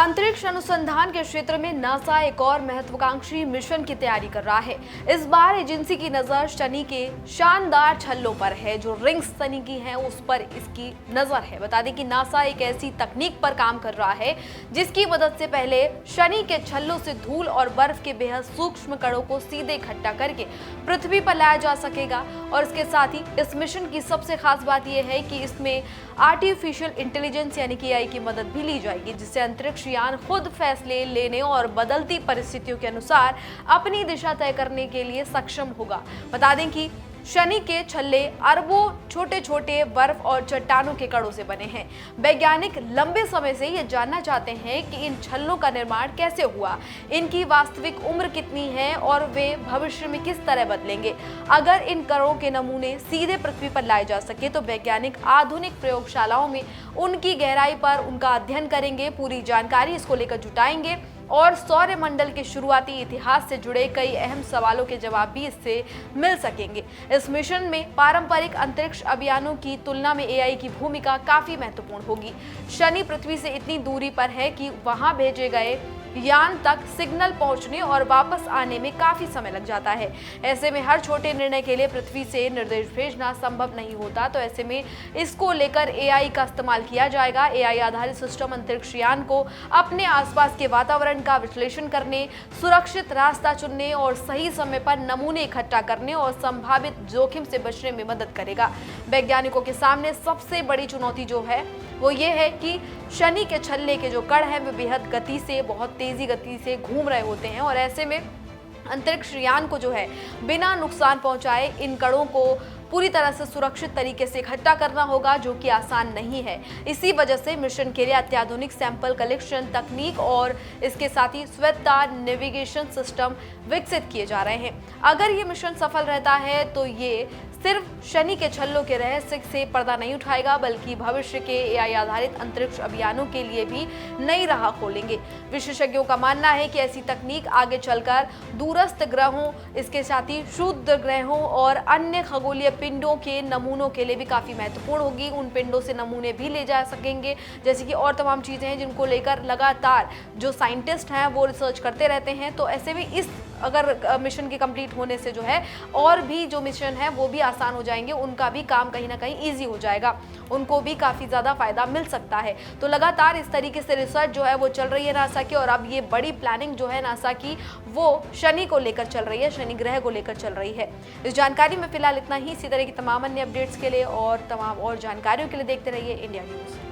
अंतरिक्ष अनुसंधान के क्षेत्र में नासा एक और महत्वाकांक्षी मिशन की तैयारी कर रहा है। इस बार एजेंसी की नजर शनि के शानदार छल्लों पर है। जो रिंग्स शनि की हैं उस पर इसकी नजर है। बता दें कि नासा एक ऐसी तकनीक पर काम कर रहा है जिसकी मदद से पहले शनि के छल्लों से धूल और बर्फ के बेहद सूक्ष्म कणों को सीधे इकट्ठा करके पृथ्वी पर लाया जा सकेगा। और इसके साथ ही इस मिशन की सबसे खास बात यह है कि इसमें आर्टिफिशियल इंटेलिजेंस यानी कि एआई की मदद भी ली जाएगी, जिससे अंतरिक्ष यान खुद फैसले लेने और बदलती परिस्थितियों के अनुसार अपनी दिशा तय करने के लिए सक्षम होगा। बता दें कि शनि के छल्ले अरबों छोटे छोटे बर्फ और चट्टानों के कणों से बने हैं। वैज्ञानिक लंबे समय से ये जानना चाहते हैं कि इन छल्लों का निर्माण कैसे हुआ, इनकी वास्तविक उम्र कितनी है और वे भविष्य में किस तरह बदलेंगे। अगर इन कणों के नमूने सीधे पृथ्वी पर लाए जा सके तो वैज्ञानिक आधुनिक प्रयोगशालाओं में उनकी गहराई पर उनका अध्ययन करेंगे, पूरी जानकारी इसको लेकर जुटाएंगे और सौरमंडल के शुरुआती इतिहास से जुड़े कई अहम सवालों के जवाब भी इससे मिल सकेंगे। इस मिशन में पारंपरिक अंतरिक्ष अभियानों की तुलना में एआई की भूमिका काफी महत्वपूर्ण होगी। शनि पृथ्वी से इतनी दूरी पर है कि वहां भेजे गए यान तक सिग्नल पहुंचने और वापस आने में काफी समय लग जाता है। ऐसे में हर छोटे निर्णय के लिए पृथ्वी से निर्देश भेजना संभव नहीं होता, तो ऐसे में इसको लेकर एआई का इस्तेमाल किया जाएगा। एआई आधारित सिस्टम अंतरिक्ष यान को अपने आसपास के वातावरण का विश्लेषण करने, सुरक्षित रास्ता चुनने और सही समय पर नमूने इकट्ठा करने और संभावित जोखिम से बचने में मदद करेगा। वैज्ञानिकों के सामने सबसे बड़ी चुनौती जो है वो ये है कि शनि के छल्ले के जो कण हैं वे बेहद गति से, बहुत तेजी गति से घूम रहे होते हैं और ऐसे में अंतरिक्ष यान को जो है बिना नुकसान पहुंचाए इन कणों को पूरी तरह से सुरक्षित तरीके से इकट्ठा करना होगा, जो कि आसान नहीं है। इसी वजह से मिशन के लिए अत्याधुनिक सैंपल कलेक्शन तकनीक और इसके साथ ही स्वायत्त नेविगेशन सिस्टम विकसित किए जा रहे हैं। अगर ये मिशन सफल रहता है तो ये सिर्फ शनि के छल्लों के रहस्य से पर्दा नहीं उठाएगा, बल्कि भविष्य के एआई आधारित अंतरिक्ष अभियानों के लिए भी नई राह खोलेंगे। विशेषज्ञों का मानना है कि ऐसी तकनीक आगे चलकर दूरस्थ ग्रहों, इसके साथ ही क्षुद्र ग्रहों और अन्य खगोलीय पिंडों के नमूनों के लिए भी काफी महत्वपूर्ण होगी। उन पिंडों से नमूने भी ले जा सकेंगे, जैसे कि और तमाम चीजें हैं जिनको लेकर लगातार जो साइंटिस्ट हैं वो रिसर्च करते रहते हैं। तो ऐसे में इस अगर मिशन के कंप्लीट होने से जो है और भी जो मिशन है वो भी आसान हो जाएंगे, उनका भी काम कहीं ना कहीं ईजी हो जाएगा, उनको भी काफी ज्यादा फायदा मिल सकता है। तो लगातार इस तरीके से रिसर्च जो है वो चल रही है नासा की, और अब ये बड़ी प्लानिंग जो है नासा की वो शनि को लेकर चल रही है, शनि ग्रह को लेकर चल रही है। इस जानकारी में फिलहाल इतना ही। इसी तरह की तमाम अन्य अपडेट्स के लिए और तमाम और जानकारियों के लिए देखते रहिए इंडिया न्यूज।